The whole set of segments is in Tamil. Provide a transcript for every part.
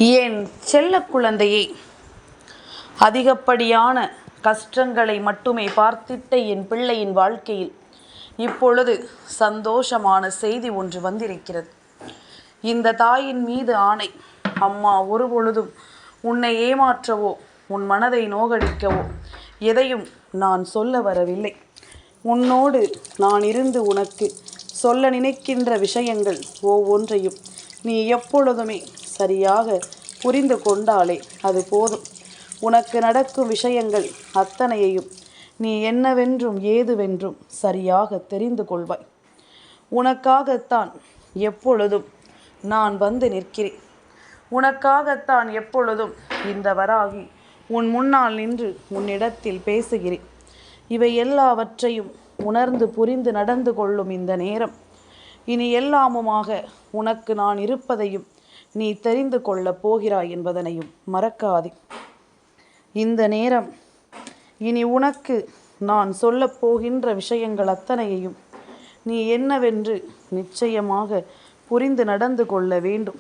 என் செல்ல குழந்தையை, அதிகப்படியான கஷ்டங்களை மட்டுமே பார்த்திட்ட என் பிள்ளையின் வாழ்க்கையில் இப்பொழுது சந்தோஷமான செய்தி ஒன்று வந்திருக்கிறது. இந்த தாயின் மீது ஆணை, அம்மா ஒருபொழுதும் உன்னை ஏமாற்றவோ உன் மனதை நோகடிக்கவோ எதையும் நான் சொல்ல வரவில்லை. உன்னோடு நான் இருந்து உனக்கு சொல்ல நினைக்கின்ற விஷயங்கள் ஒவ்வொன்றையும் நீ எப்பொழுதுமே சரியாக புரிந்து கொண்டாலே அது போதும். உனக்கு நடக்கும் விஷயங்கள் அத்தனையையும் நீ என்னவென்றும் ஏதுவென்றும் சரியாக தெரிந்து கொள்வாய். உனக்காகத்தான் எப்பொழுதும் நான் வந்து நிற்கிறேன். உனக்காகத்தான் எப்பொழுதும் இந்த வராகி உன் முன்னால் நின்று உன்னிடத்தில் பேசுகிறேன். இவை எல்லாவற்றையும் உணர்ந்து புரிந்து நடந்து கொள்ளும் இந்த நேரம் இனி எல்லாமுமாக உனக்கு நான் இருப்பதையும் நீ தெரிந்து கொள்ளப் போகிறாய் என்பதனையும் மறக்காதே. இந்த நேரம் இனி உனக்கு நான் சொல்லப் போகின்ற விஷயங்கள் அத்தனையையும் நீ என்னவென்று நிச்சயமாக புரிந்து நடந்து கொள்ள வேண்டும்.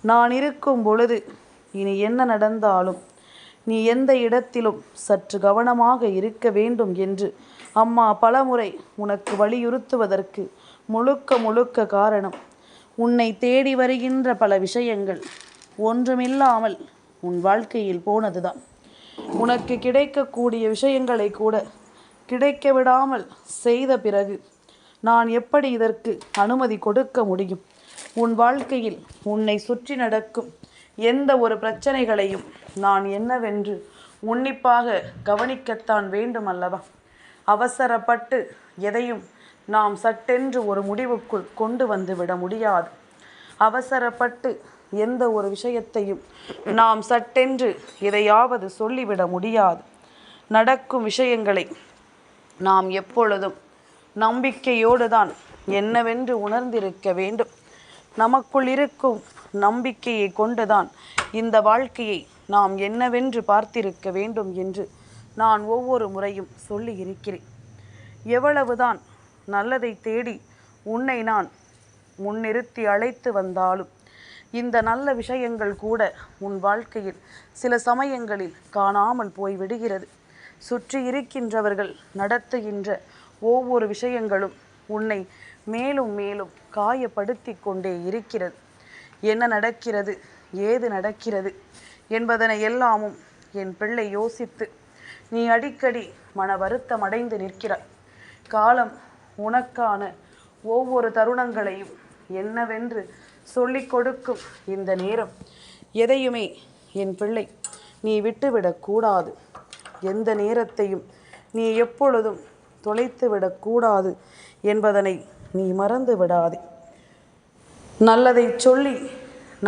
நான் இருக்கும் பொழுது இனி என்ன நடந்தாலும் நீ எந்த இடத்திலும் சற்று கவனமாக இருக்க வேண்டும் என்று அம்மா பலமுறை உனக்கு வலியுறுத்துவதற்கு முழுக்க காரணம், உன்னை தேடி வருகின்ற பல விஷயங்கள் ஒன்றுமில்லாமல் உன் வாழ்க்கையில் போனதுதான். உனக்கு கிடைக்கக்கூடிய விஷயங்களை கூட கிடைக்க விடாமல் செய்த பிறகு நான் எப்படி இதற்கு அனுமதி கொடுக்க முடியும்? உன் வாழ்க்கையில் உன்னை சுற்றி நடக்கும் எந்த ஒரு பிரச்சனைகளையும் நான் என்னவென்று உன்னிப்பாக கவனிக்கத்தான் வேண்டும் அல்லவா? அவசரப்பட்டு எதையும் நாம் சட்டென்று ஒரு முடிவுக்குள் கொண்டு வந்து விட முடியாது. அவசரப்பட்டு எந்த ஒரு விஷயத்தையும் நாம் சட்டென்று எதையாவது சொல்லிவிட முடியாது. நடக்கும் விஷயங்களை நாம் எப்பொழுதும் நம்பிக்கையோடு தான் என்னவென்று உணர்ந்திருக்க வேண்டும். நமக்குள் இருக்கும் நம்பிக்கையை கொண்டுதான் இந்த வாழ்க்கையை நாம் என்னவென்று பார்த்திருக்க வேண்டும் என்று நான் ஒவ்வொரு முறையும் சொல்லி இருக்கிறேன். எவ்வளவுதான் நல்லதை தேடி உன்னை நான் முன்னிறுத்தி அழைத்து வந்தாலும் இந்த நல்ல விஷயங்கள் கூட உன் வாழ்க்கையில் சில சமயங்களில் காணாமல் போய் விடுகிறது. சுற்றி இருக்கின்றவர்கள் நடத்துகின்ற ஒவ்வொரு விஷயங்களும் உன்னை மேலும் மேலும் காயப்படுத்தி கொண்டே இருக்கிறது. என்ன நடக்கிறது, ஏது நடக்கிறது என்பதனை எல்லாமும் என் பிள்ளை யோசித்து நீ அடிக்கடி மன வருத்தம் அடைந்து நிற்கிறாய். காலம் உனக்கான ஒவ்வொரு தருணங்களையும் என்னவென்று சொல்லிக் கொடுக்கும் இந்த நேரம் எதையுமே என் பிள்ளை நீ விட்டுவிடக்கூடாது. எந்த நேரத்தையும் நீ எப்பொழுதும் தொலைத்து விடக்கூடாது என்பதனை நீ மறந்து விடாதே. நல்லதை சொல்லி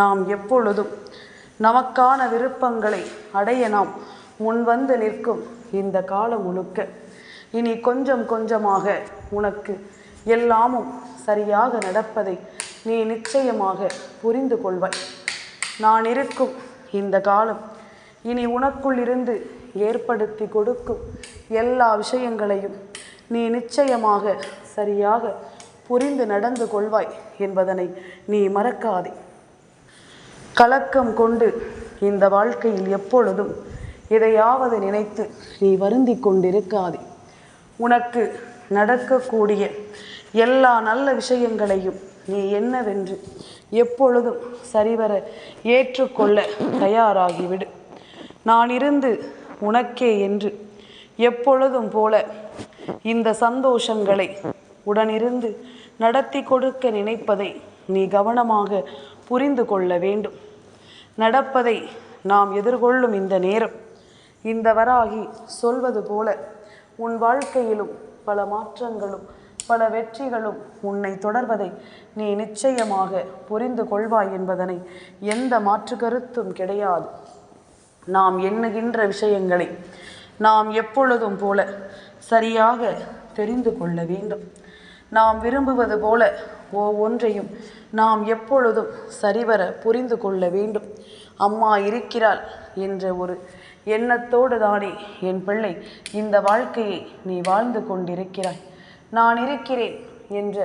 நாம் எப்பொழுதும் நமக்கான விருப்பங்களை அடைய நாம் முன்வந்து நிற்கும் இந்த காலம் முழுக்க இனி கொஞ்சம் கொஞ்சமாக உனக்கு எல்லாமும் சரியாக நடப்பதை நீ நிச்சயமாக புரிந்து கொள்வாய். நான் இருக்கும் இந்த காலம் இனி உனக்குள் இருந்து ஏற்படுத்தி கொடுக்கும் எல்லா விஷயங்களையும் நீ நிச்சயமாக சரியாக புரிந்து நடந்து கொள்வாய் என்பதனை நீ மறக்காதே. கலக்கம் கொண்டு இந்த வாழ்க்கையில் எப்பொழுதும் எதையாவது நினைத்து நீ வருந்தி கொண்டிருக்காதே. உனக்கு நடக்கக்கூடிய எல்லா நல்ல விஷயங்களையும் நீ என்னவென்று எப்பொழுதும் சரிவர ஏற்றுக்கொள்ள தயாராகிவிடு. நான் இருந்து உனக்கே என்று எப்பொழுதும் போல இந்த சந்தோஷங்களை உடனிருந்து நடத்தி கொடுக்க நினைப்பதை நீ கவனமாக புரிந்து கொள்ள வேண்டும். நடப்பதை நாம் எதிர்கொள்ளும் இந்த நேரம் இந்த வராகி சொல்வது போல உன் வாழ்க்கையிலும் பல மாற்றங்களும் பல வெற்றிகளும் உன்னை தொடர்வதை நீ நிச்சயமாக புரிந்து கொள்வாய் என்பதனை எந்த மாற்று கருத்தும் கிடையாது. நாம் எண்ணுகின்ற விஷயங்களை நாம் எப்பொழுதும் போல சரியாக தெரிந்து கொள்ள வேண்டும். நாம் விரும்புவது போல ஒவ்வொன்றையும் நாம் எப்பொழுதும் சரிவர புரிந்து கொள்ள வேண்டும். அம்மா இருக்கிறாள் என்ற ஒரு எண்ணத்தோடு தானே என் பிள்ளை இந்த வாழ்க்கையை நீ வாழ்ந்து கொண்டிருக்கிறாய். நான் இருக்கிறேன் என்ற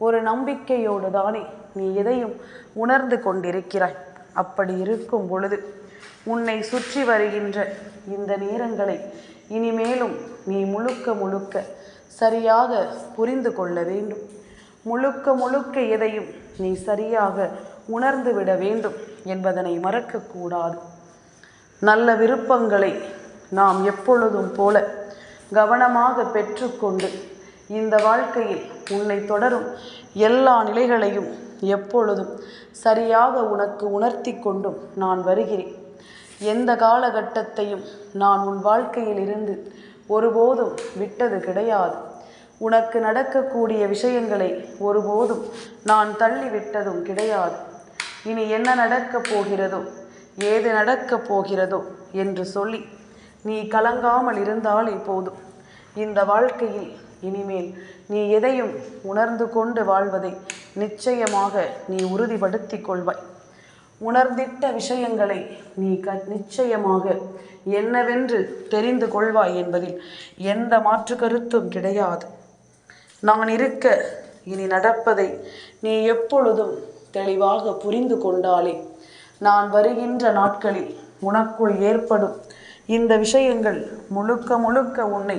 ஒரு நம்பிக்கையோடு தானே நீ எதையும் உணர்ந்து கொண்டிருக்கிறாய். அப்படி இருக்கும் பொழுது உன்னை சுற்றி வருகின்ற இந்த நேரங்களை இனிமேலும் நீ முழுக்க முழுக்க சரியாக புரிந்து கொள்ள வேண்டும். முழுக்க முழுக்க எதையும் நீ சரியாக உணர்ந்து விட வேண்டும் என்பதனை மறக்கக்கூடாது. நல்ல விருப்பங்களை நாம் எப்பொழுதும் போல கவனமாக பெற்றுக்கொண்டு இந்த வாழ்க்கையில் உன்னை தொடரும் எல்லா நிலைகளையும் எப்பொழுதும் சரியாக உனக்கு உணர்த்தி கொண்டும் நான் வருகிறேன். எந்த காலகட்டத்தையும் நான் உன் வாழ்க்கையில் இருந்து ஒருபோதும் விட்டது கிடையாது. உனக்கு நடக்கக்கூடிய விஷயங்களை ஒருபோதும் நான் தள்ளிவிட்டதும் கிடையாது. இனி என்ன நடக்கப் போகிறதோ, ஏது நடக்கப் போகிறதோ என்று சொல்லி நீ கலங்காமல் இருந்தாலே போதும். இந்த வாழ்க்கையில் இனிமேல் நீ எதையும் உணர்ந்து கொண்டு வாழ்வதை நிச்சயமாக நீ உறுதிப்படுத்தி கொள்வாய். உணர்ந்திட்ட விஷயங்களை நீ நிச்சயமாக என்னவென்று தெரிந்து கொள்வாய் என்பதில் எந்த மாற்று கருத்தும் கிடையாது. நான் இருக்க இனி நடப்பதை நீ எப்பொழுதும் தெளிவாக புரிந்து கொண்டாலே நான் வருகின்ற நாட்களில் உனக்குள் ஏற்படும் இந்த விஷயங்கள் முழுக்க முழுக்க உன்னை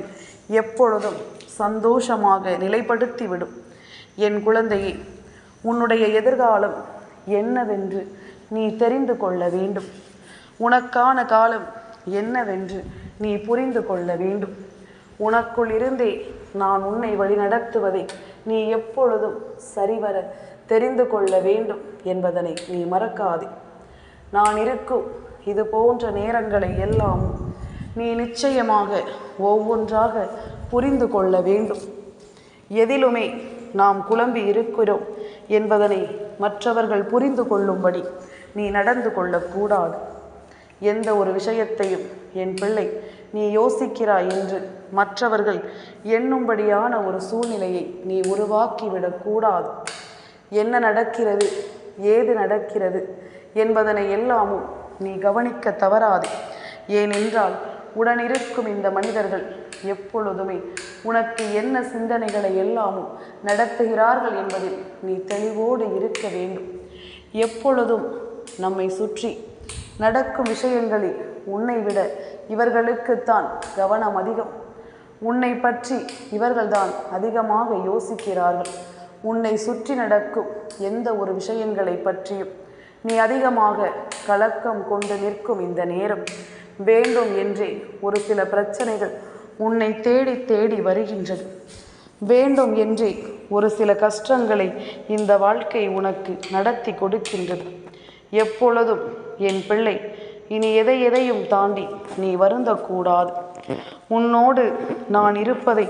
எப்பொழுதும் சந்தோஷமாக நிலைப்படுத்திவிடும். என் குழந்தையே, உன்னுடைய எதிர்காலம் என்னவென்று நீ தெரிந்து கொள்ள வேண்டும். உனக்கான காலம் என்னவென்று நீ புரிந்து கொள்ள வேண்டும். உனக்குள் இருந்தே நான் உன்னை வழிநடத்துவதை நீ எப்பொழுதும் சரிவர தெரிந்து கொள்ள வேண்டும் என்பதனை நீ மறக்காதே. நான் இருக்கும் இது போன்ற நேரங்களை எல்லாம் நீ நிச்சயமாக ஒவ்வொன்றாக புரிந்து கொள்ள வேண்டும். எதிலுமே நாம் குழம்பி இருக்கிறோம் என்பதனை மற்றவர்கள் புரிந்து கொள்ளும்படி நீ நடந்து கொள்ளக்கூடாது. எந்த ஒரு விஷயத்தையும் என் பிள்ளை நீ யோசிக்கிறாய் என்று மற்றவர்கள் எண்ணும்படியான ஒரு சூழ்நிலையை நீ உருவாக்கிவிடக்கூடாது. என்ன நடக்கிறது, ஏது நடக்கிறது என்பதனை எல்லாமும் நீ கவனிக்க தவறாதே. ஏனென்றால் உடனிருக்கும் இந்த மனிதர்கள் எப்பொழுதுமே உனக்கு என்ன சிந்தனைகளை எல்லாமும் நடத்துகிறார்கள் என்பதில் நீ தெளிவோடு இருக்க வேண்டும். எப்பொழுதும் நம்மை சுற்றி நடக்கும் விஷயங்களில் உன்னை விட இவர்களுக்குத்தான் கவனம் அதிகம். உன்னை பற்றி இவர்கள்தான் அதிகமாக யோசிக்கிறார்கள். உன்னை சுற்றி நடக்கும் எந்த ஒரு விஷயங்களை பற்றியும் நீ அதிகமாக கலக்கம் கொண்டு நிற்கும் இந்த நேரம் வேண்டும் என்றே ஒரு சில பிரச்சனைகள் உன்னை தேடி தேடி வருகின்றது. வேண்டும் என்றே ஒரு சில கஷ்டங்களை இந்த வாழ்க்கை உனக்கு நடத்தி கொடுக்கின்றது. எப்பொழுதும் என் பிள்ளை, இனி எதையும் தாண்டி நீ வருந்தக்கூடாது. உன்னோடு நான் இருப்பதை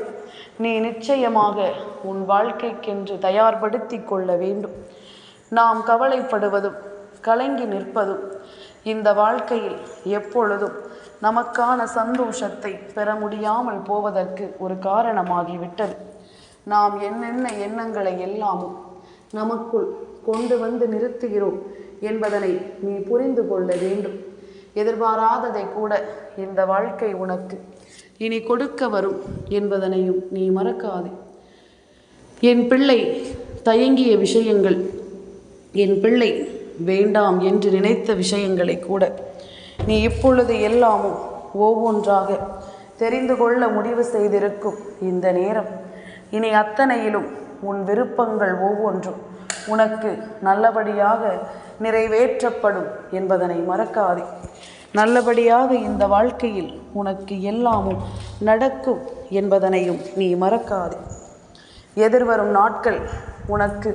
நீ நிச்சயமாக உன் வாழ்க்கைக்கென்று தயார்படுத்தி கொள்ள வேண்டும். நாம் கவலைப்படுவதும் கலங்கி நிற்பதும் இந்த வாழ்க்கையில் எப்பொழுதும் நமக்கான சந்தோஷத்தை பெற முடியாமல் போவதற்கு ஒரு காரணமாகிவிட்டது. நாம் என்னென்ன எண்ணங்களை எல்லாமும் நமக்குள் கொண்டு வந்து நிறுத்துகிறோம் என்பதனை நீ புரிந்து கொள்ள வேண்டும். எதிர்பாராததை கூட இந்த வாழ்க்கை உனக்கு இனி கொடுக்க வரும் என்பதனையும் நீ மறக்காதே. என் பிள்ளை தயங்கிய விஷயங்கள், என் பிள்ளை வேண்டாம் என்று நினைத்த விஷயங்களை கூட நீ இப்பொழுது எல்லாமும் ஒவ்வொன்றாக தெரிந்து கொள்ள முடிவு செய்திருக்கும் இந்த நேரம், இனி அத்தனையிலும் உன் விருப்பங்கள் ஒவ்வொன்றும் உனக்கு நல்லபடியாக நிறைவேற்றப்படும் என்பதனை மறக்காதே. நல்லபடியாக இந்த வாழ்க்கையில் உனக்கு எல்லாமும் நடக்கும் என்பதனையும் நீ மறக்காதே. எதிர்வரும் நாட்கள் உனக்கு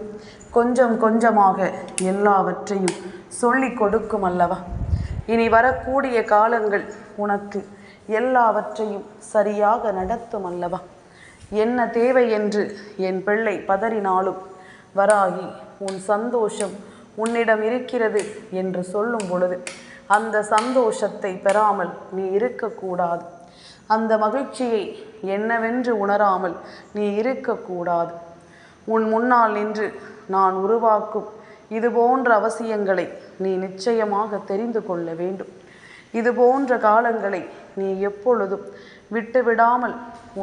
கொஞ்சம் கொஞ்சமாக எல்லாவற்றையும் சொல்லிக் கொடுக்கும் அல்லவா? இனி வரக்கூடிய காலங்கள் உனக்கு எல்லாவற்றையும் சரியாக நடத்தும் அல்லவா? என்ன தேவை என்று என் பிள்ளை பதறினாலும் வராகி உன் சந்தோஷம் உன்னிடம் இருக்கிறது என்று சொல்லும் பொழுது அந்த சந்தோஷத்தை பெறாமல் நீ இருக்கக்கூடாது. அந்த மகிழ்ச்சியை என்னவென்று உணராமல் நீ இருக்கக்கூடாது. உன் முன்னால் நின்று நான் உருவாக்கும் இது போன்ற அவசியங்களை நீ நிச்சயமாக தெரிந்து கொள்ள வேண்டும். இது போன்ற காலங்களை நீ எப்பொழுதும் விட்டுவிடாமல்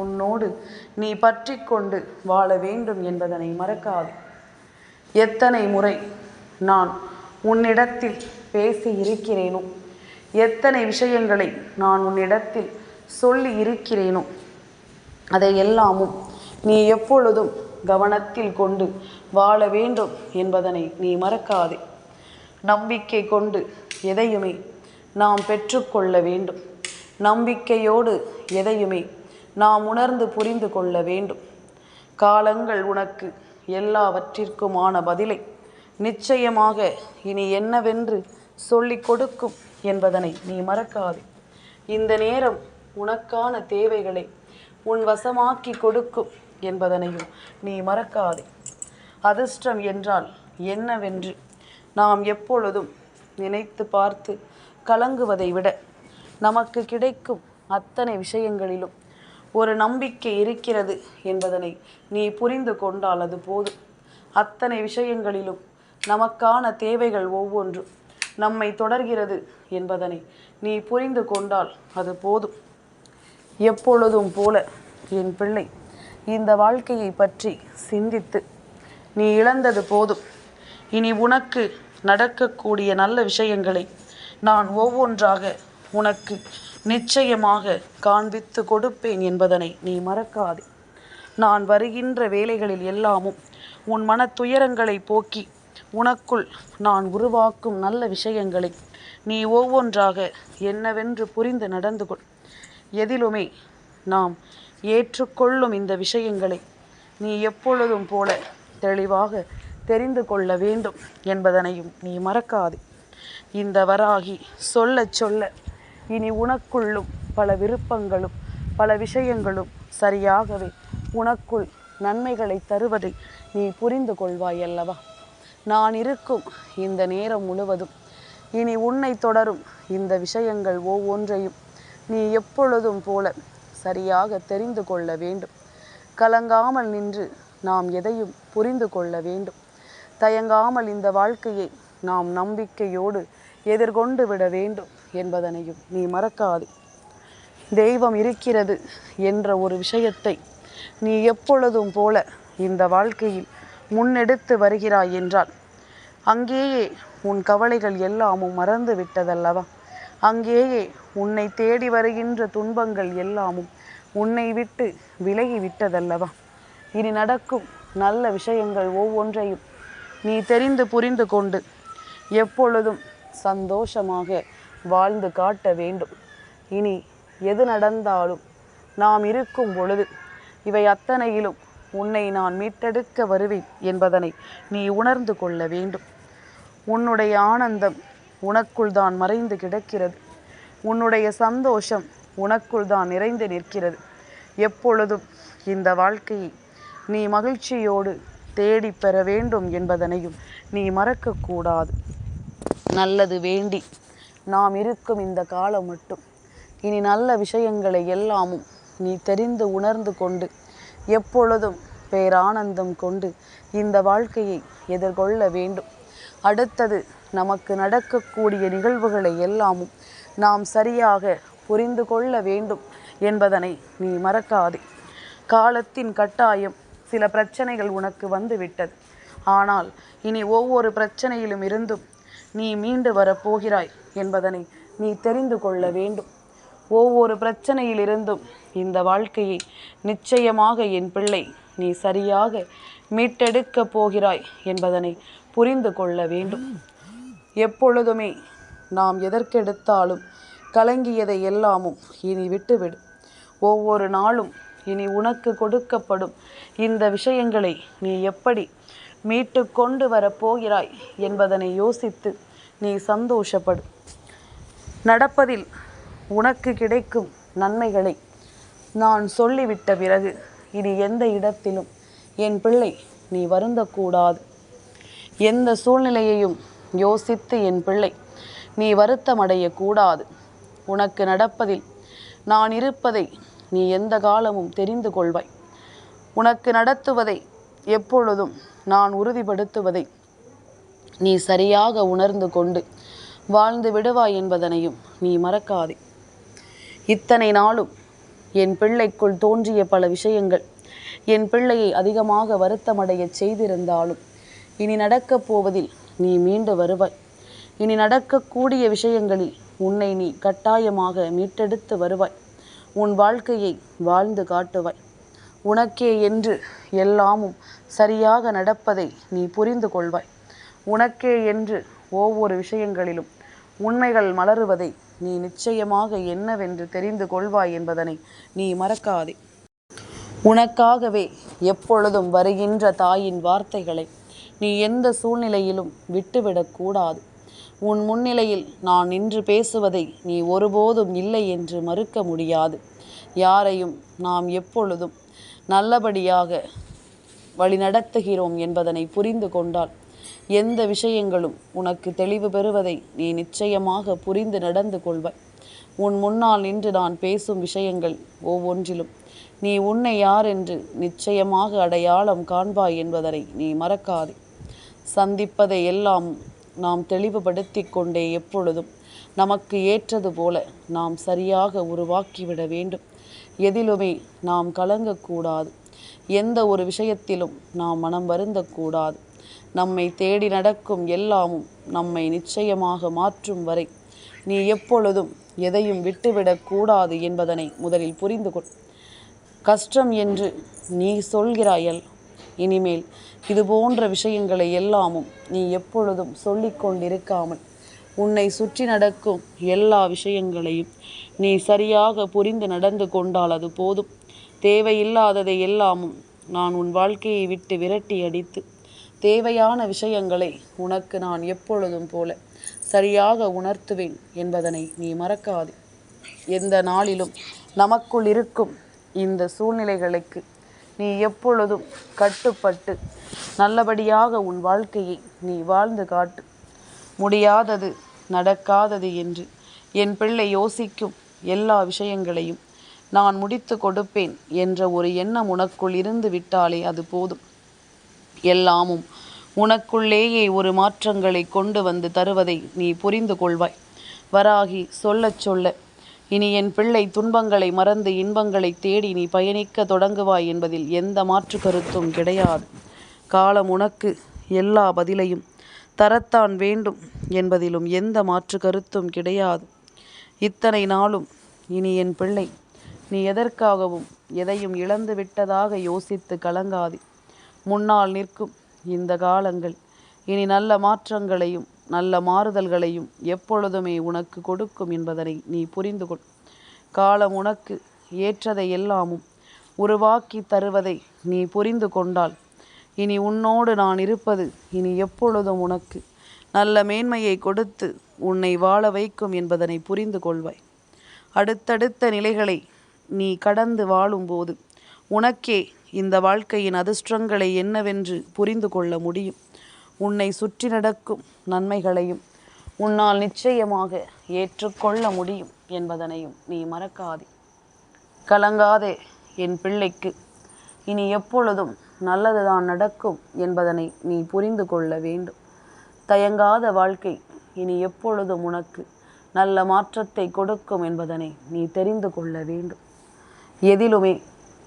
உன்னோடு நீ பற்றி கொண்டு வாழ வேண்டும் என்பதனை மறக்காதே. எத்தனை முறை நான் உன்னிடத்தில் பேசி இருக்கிறேனோ, எத்தனை விஷயங்களை நான் உன்னிடத்தில் சொல்லி இருக்கிறேனோ, அதை எல்லாமும் நீ எப்பொழுதும் கவனத்தில் கொண்டு வாழ வேண்டும் என்பதனை நீ மறக்காதே. நம்பிக்கை கொண்டு எதையுமே நாம் பெற்றுக்கொள்ள வேண்டும். நம்பிக்கையோடு எதையுமே நாம் உணர்ந்து புரிந்து கொள்ள வேண்டும். காலங்கள் உனக்கு எல்லாவற்றிற்குமான பதிலை நிச்சயமாக இனி என்னவென்று சொல்லிக் கொடுக்கும் என்பதனை நீ மறக்காதே. இந்த நேரம் உனக்கான தேவைகளை உன் வசமாக்கி கொடுக்கும் என்பதனையும் நீ மறக்காதே. அதிர்ஷ்டம் என்றால் என்னவென்று நாம் எப்பொழுதும் நினைத்து பார்த்து கலங்குவதை விட, நமக்கு கிடைக்கும் அத்தனை விஷயங்களிலும் ஒரு நம்பிக்கை இருக்கிறது என்பதனை நீ புரிந்து கொண்டால் அது போதும். அத்தனை விஷயங்களிலும் நமக்கான தேவைகள் ஒவ்வொன்றும் நம்மை தொடர்கிறது என்பதனை நீ புரிந்து கொண்டால் அது போதும். எப்பொழுதும் போல என் பிள்ளை, இந்த வாழ்க்கையை பற்றி சிந்தித்து நீ இழந்தது போதும். இனி உனக்கு நடக்கக்கூடிய நல்ல விஷயங்களை நான் ஒவ்வொன்றாக உனக்கு நிச்சயமாக காண்பித்து கொடுப்பேன் என்பதனை நீ மறக்காதே. நான் வருகின்ற வேலைகளில் எல்லாமும் உன் மன துயரங்களை போக்கி உனக்குள் நான் உருவாக்கும் நல்ல விஷயங்களை நீ ஒவ்வொன்றாக என்னவென்று புரிந்து நடந்து கொள். எதிலுமே நாம் ஏற்றுக்கொள்ளும் இந்த விஷயங்களை நீ எப்பொழுதும் போல தெளிவாக தெரிந்து கொள்ள வேண்டும் என்பதனையும் நீ மறக்காதே. இந்த வராகி சொல்ல சொல்ல இனி உனக்குள்ளும் பல விருப்பங்களும் பல விஷயங்களும் சரியாகவே உனக்குள் நன்மைகளை தருவதை நீ புரிந்து கொள்வாய் அல்லவா? நான் இருக்கும் இந்த நேரம் முழுவதும் இனி உன்னை தொடரும் இந்த விஷயங்கள் ஒவ்வொன்றையும் நீ எப்பொழுதும் போல சரியாக தெரிந்து கொள்ள வேண்டும். கலங்காமல் நின்று நாம் எதையும் புரிந்து கொள்ள வேண்டும். தயங்காமல் இந்த வாழ்க்கையை நாம் நம்பிக்கையோடு எதிர்கொண்டு விட வேண்டும் என்பதனையும் நீ மறக்காதே. தெய்வம் இருக்கிறது என்ற ஒரு விஷயத்தை நீ எப்பொழுதும் போல இந்த வாழ்க்கையில் முன்னெடுத்து வருகிறாய் என்றால் அங்கேயே உன் கவலைகள் எல்லாமும் மறந்து விட்டதல்லவா? அங்கேயே உன்னை தேடி வருகின்ற துன்பங்கள் எல்லாமும் உன்னை விட்டு விலகி விட்டதல்லவா? இனி நடக்கும் நல்ல விஷயங்கள் ஒவ்வொன்றையும் நீ தெரிந்து புரிந்து கொண்டு எப்பொழுதும் சந்தோஷமாக வாழ்ந்து காட்ட வேண்டும். இனி எது நடந்தாலும் நாம் இருக்கும் பொழுது இவை அத்தனையிலும் உன்னை நான் மீட்டெடுக்க வருவேன் என்பதனை நீ உணர்ந்து கொள்ள வேண்டும். உன்னுடைய ஆனந்தம் உனக்குள் தான் மறைந்து கிடக்கிறது. உன்னுடைய சந்தோஷம் உனக்குள் தான் நிறைந்து நிற்கிறது. எப்பொழுதும் இந்த வாழ்க்கையை நீ மகிழ்ச்சியோடு தேடி பெற வேண்டும் என்பதனையும் நீ மறக்கக்கூடாது. நல்லது வேண்டி நாம் இருக்கும் இந்த காலம் மட்டும் இனி நல்ல விஷயங்களை எல்லாமும் நீ தெரிந்து உணர்ந்து கொண்டு எப்பொழுதும் பேரானந்தம் கொண்டு இந்த வாழ்க்கையை எதிர்கொள்ள வேண்டும். அடுத்தது நமக்கு நடக்கக்கூடிய நிகழ்வுகளை எல்லாமும் நாம் சரியாக புரிந்து கொள்ள வேண்டும் என்பதனை நீ மறக்காதே. காலத்தின் கட்டாயம் சில பிரச்சனைகள் உனக்கு வந்துவிட்டது. ஆனால் இனி ஒவ்வொரு பிரச்சனையிலும் இருந்தும் நீ மீண்டு வரப்போகிறாய் என்பதனை நீ தெரிந்து கொள்ள வேண்டும். ஒவ்வொரு பிரச்சனையிலிருந்தும் இந்த வாழ்க்கையை நிச்சயமாக என் பிள்ளை நீ சரியாக மீட்டெடுக்கப் போகிறாய் என்பதனை புரிந்து கொள்ள வேண்டும். எப்பொழுதுமே நாம் எதற்கெடுத்தாலும் கலங்கியதை எல்லாமும் இனி விட்டுவிடு. ஒவ்வொரு நாளும் இனி உனக்கு கொடுக்கப்படும் இந்த விஷயங்களை நீ எப்படி மீட்டு கொண்டு வரப்போகிறாய் என்பதனை யோசித்து நீ சந்தோஷப்படு. நடப்பதில் உனக்கு கிடைக்கும் நன்மைகளை நான் சொல்லிவிட்ட பிறகு இனி எந்த இடத்திலும் என் பிள்ளை நீ வருந்தக்கூடாது. எந்த சூழ்நிலையையும் யோசித்து என் பிள்ளை நீ வருத்தமடையக்கூடாது. உனக்கு நடப்பதில் நான் இருப்பதை நீ எந்த காலமும் தெரிந்து கொள்வாய். உனக்கு நடத்துவதை எப்பொழுதும் நான் உறுதிப்படுத்துவதை நீ சரியாக உணர்ந்து கொண்டு வாழ்ந்து விடுவாய் என்பதனையும் நீ மறக்காதே. இத்தனை நாளும் என் பிள்ளைக்குள் தோன்றிய பல விஷயங்கள் என் பிள்ளையை அதிகமாக வருத்தமடைய செய்திருந்தாலும் இனி நடக்கப் போவதில் நீ மீண்டு வருவாய். இனி நடக்கக்கூடிய விஷயங்களில் உன்னை நீ கட்டாயமாக மீட்டெடுத்து வருவாய். உன் வாழ்க்கையை வாழ்ந்து காட்டுவாய். உனக்கே என்று எல்லாமும் சரியாக நடப்பதை நீ புரிந்து கொள்வாய். உனக்கே என்று ஒவ்வொரு விஷயங்களிலும் உண்மைகள் மலருவதை நீ நிச்சயமாக என்னவென்று தெரிந்து கொள்வாய் என்பதனை நீ மறக்காதே. உனக்காகவே எப்பொழுதும் வருகின்ற தாயின் வார்த்தைகளை நீ எந்த சூழ்நிலையிலும் விட்டுவிடக்கூடாது. உன் முன்னிலையில் நான் நின்று பேசுவதை நீ ஒருபோதும் இல்லை என்று மறுக்க முடியாது. யாரையும் நாம் எப்பொழுதும் நல்லபடியாக வழிநடத்துகிறோம் என்பதனை புரிந்து கொண்டால் எந்த விஷயங்களும் உனக்கு தெளிவு பெறுவதை நீ நிச்சயமாக புரிந்து நடந்து கொள்வாய். உன் முன்னால் நின்று நான் பேசும் விஷயங்கள் ஒவ்வொன்றிலும் நீ உன்னை யார் என்று நிச்சயமாக அடையாளம் காண்பாய் என்பதனை நீ மறக்காதே. சந்திப்பதை எல்லாம் நாம் தெளிவுபடுத்தி கொண்டே எப்பொழுதும் நமக்கு ஏற்றது போல நாம் சரியாக உருவாக்கிவிட வேண்டும். எதிலுமே நாம் கலங்கக்கூடாது. எந்த ஒரு விஷயத்திலும் நாம் மனம் வருந்தக்கூடாது. நம்மை தேடி நடக்கும் எல்லாமும் நம்மை நிச்சயமாக மாற்றும் வரை நீ எப்பொழுதும் எதையும் விட்டுவிடக்கூடாது என்பதனை முதலில் புரிந்து கொள். கஷ்டம் என்று நீ சொல்கிறாயல், இனிமேல் இது போன்ற விஷயங்களை எல்லாமும் நீ எப்பொழுதும் சொல்லிக்கொண்டிருக்காமல் உன்னை சுற்றி நடக்கும் எல்லா விஷயங்களையும் நீ சரியாக புரிந்து நடந்து கொண்டால் அது போதும். தேவையில்லாததை எல்லாமும் நான் உன் வாழ்க்கையை விட்டு விரட்டி அடித்து தேவையான விஷயங்களை உனக்கு நான் எப்பொழுதும் போல சரியாக உணர்த்துவேன் என்பதனை நீ மறக்காதே. எந்த நாளிலும் நமக்குள் இருக்கும் இந்த சூழ்நிலைகளுக்கு நீ எப்பொழுதும் கட்டுப்பட்டு நல்லபடியாக உன் வாழ்க்கையை நீ வாழ்ந்து காட்டு. முடியாதது நடக்காதது என்று என் பிள்ளை யோசிக்கும் எல்லா விஷயங்களையும் நான் முடித்து கொடுப்பேன் என்ற ஒரு எண்ணம் உனக்குள் இருந்து விட்டாலே அது போதும். எல்லாமும் உனக்குள்ளேயே ஒரு மாற்றங்களை கொண்டு வந்து தருவதை நீ புரிந்து கொள்வாய். வராகி சொல்லச் சொல்ல இனி என் பிள்ளை துன்பங்களை மறந்து இன்பங்களை தேடி நீ பயணிக்க தொடங்குவாய் என்பதில் எந்த மாற்று கருத்தும் கிடையாது. காலம் உனக்கு எல்லா பதிலையும் தரத்தான் வேண்டும் என்பதிலும் எந்த மாற்று கருத்தும் கிடையாது. இத்தனை நாளும் இனி என் பிள்ளை நீ எதற்காகவும் எதையும் இழந்து விட்டதாக யோசித்து கலங்காதே. முன்னால் நிற்கும் இந்த காலங்கள் இனி நல்ல மாற்றங்களையும் நல்ல மாறுதல்களையும் எப்பொழுதுமே உனக்கு கொடுக்கும் என்பதனை நீ புரிந்து கொள். காலம் உனக்கு ஏற்றதை எல்லாமும் உருவாக்கி தருவதை நீ புரிந்து கொண்டால் இனி உன்னோடு நான் இருப்பது இனி எப்பொழுதும் உனக்கு நல்ல மேன்மையை கொடுத்து உன்னை வாழ வைக்கும் என்பதனை புரிந்து கொள்வாய். அடுத்தடுத்த நிலைகளை நீ கடந்து வாழும்போது உனக்கே இந்த வாழ்க்கையின் அதிர்ஷ்டங்களை என்னவென்று புரிந்து கொள்ள முடியும். உன்னை சுற்றி நடக்கும் நன்மைகளையும் உன்னால் நிச்சயமாக ஏற்றுக்கொள்ள முடியும் என்பதனையும் நீ மறக்காதே. கலங்காதே என் பிள்ளைக்கு இனி எப்பொழுதும் நல்லதுதான் நடக்கும் என்பதனை நீ புரிந்து கொள்ள வேண்டும். தயங்காத வாழ்க்கை இனி எப்பொழுதும் உனக்கு நல்ல மாற்றத்தை கொடுக்கும் என்பதனை நீ தெரிந்து கொள்ள வேண்டும். எதிலுமே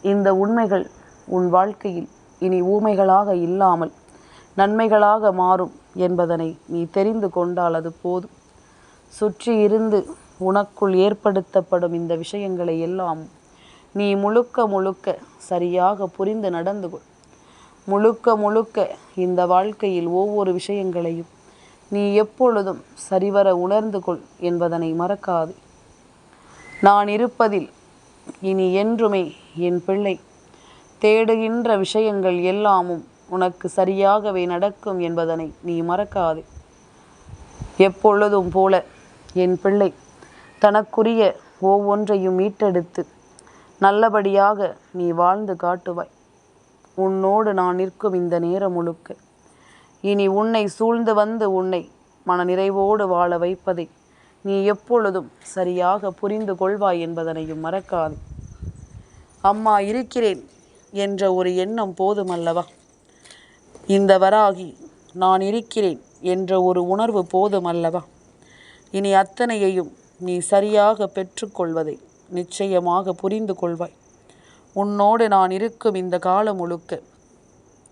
இந்த உண்மைகள் உன் வாழ்க்கையில் இனி ஊமைகளாக இல்லாமல் நன்மைகளாக மாறும் என்பதனை நீ தெரிந்து கொண்டால் அது போதும். சுற்றி இருந்து உனக்குள் ஏற்படுத்தப்படும் இந்த விஷயங்களை எல்லாம் நீ முழுக்க முழுக்க சரியாக புரிந்து நடந்து கொள். முழுக்க முழுக்க இந்த வாழ்க்கையில் ஒவ்வொரு விஷயங்களையும் நீ எப்பொழுதும் சரிவர உணர்ந்து கொள் என்பதனை மறக்காது. நான் இருப்பதில் இனி என்றுமே என் பிள்ளை தேடுகின்ற விஷயங்கள் எல்லாமும் உனக்கு சரியாகவே நடக்கும் என்பதனை நீ மறக்காதே. எப்பொழுதும் போல என் பிள்ளை தனக்குரிய ஒவ்வொன்றையும் மீட்டெடுத்து நல்லபடியாக நீ வாழ்ந்து காட்டுவாய். உன்னோடு நான் நிற்கும் இந்த நேரம் முழுக்க இனி உன்னை சூழ்ந்து வந்து உன்னை மனநிறைவோடு வாழ வைப்பதை நீ எப்பொழுதும் சரியாக புரிந்து கொள்வாய் என்பதனையும் மறக்காது. அம்மா இருக்கிறேன் என்ற ஒரு எண்ணம் போதுமல்லவா? இந்த வராகி நான் இருக்கிறேன் என்ற ஒரு உணர்வு போதுமல்லவா? இனி அத்தனையையும் நீ சரியாக பெற்றுக்கொள்வதை நிச்சயமாக புரிந்து கொள்வாய். உன்னோடு நான் இருக்கும் இந்த காலம் முழுக்க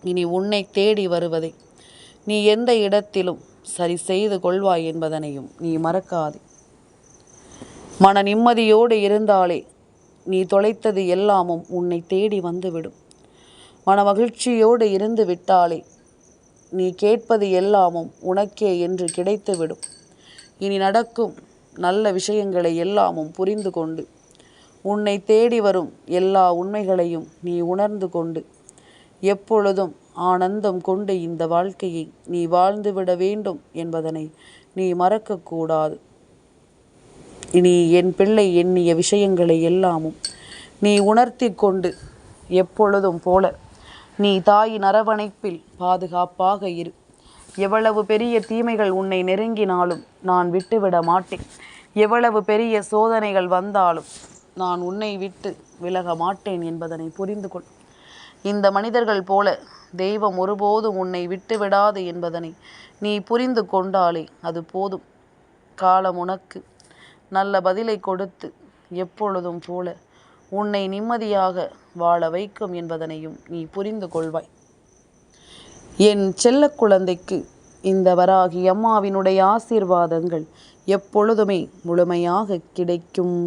இனி உன்னை தேடி வருவதை நீ எந்த இடத்திலும் சரி செய்து கொள்வாய் என்பதனையும் நீ மறக்காதே. மன நிம்மதியோடு இருந்தாலே நீ தொலைத்தது எல்லாமும் உன்னை தேடி வந்துவிடும். மன மகிழ்ச்சியோடு இருந்து விட்டாலே நீ கேட்பது எல்லாமும் உனக்கே என்று கிடைத்துவிடும். இனி நடக்கும் நல்ல விஷயங்களை எல்லாமும் புரிந்து கொண்டு உன்னை தேடி வரும் எல்லா உண்மைகளையும் நீ உணர்ந்து கொண்டு எப்பொழுதும் ஆனந்தம் கொண்டு இந்த வாழ்க்கையை நீ வாழ்ந்துவிட வேண்டும் என்பதனை நீ மறக்கக்கூடாது. இனி என் பிள்ளை எண்ணிய விஷயங்களை எல்லாமும் நீ உணர்த்தி கொண்டு எப்பொழுதும் போல நீ தாயின் அரவணைப்பில் பாதுகாப்பாக இரு. எவ்வளவு பெரிய தீமைகள் உன்னை நெருங்கினாலும் நான் விட்டுவிட மாட்டேன். எவ்வளவு பெரிய சோதனைகள் வந்தாலும் நான் உன்னை விட்டு விலக மாட்டேன் என்பதனை புரிந்து கொள். இந்த மனிதர்கள் போல தெய்வம் ஒருபோதும் உன்னை விட்டு விடாது என்பதனை நீ புரிந்து கொண்டாலே அது போதும். காலம் உனக்கு நல்ல பதிலை கொடுத்து எப்பொழுதும் போல உன்னை நிம்மதியாக வாழ வைக்கும் என்பதனையும் நீ புரிந்து கொள்வாய். என் செல்ல குழந்தைக்கு இந்த வராகி அம்மாவினுடைய ஆசீர்வாதங்கள் எப்பொழுதுமே முழுமையாக கிடைக்கும்.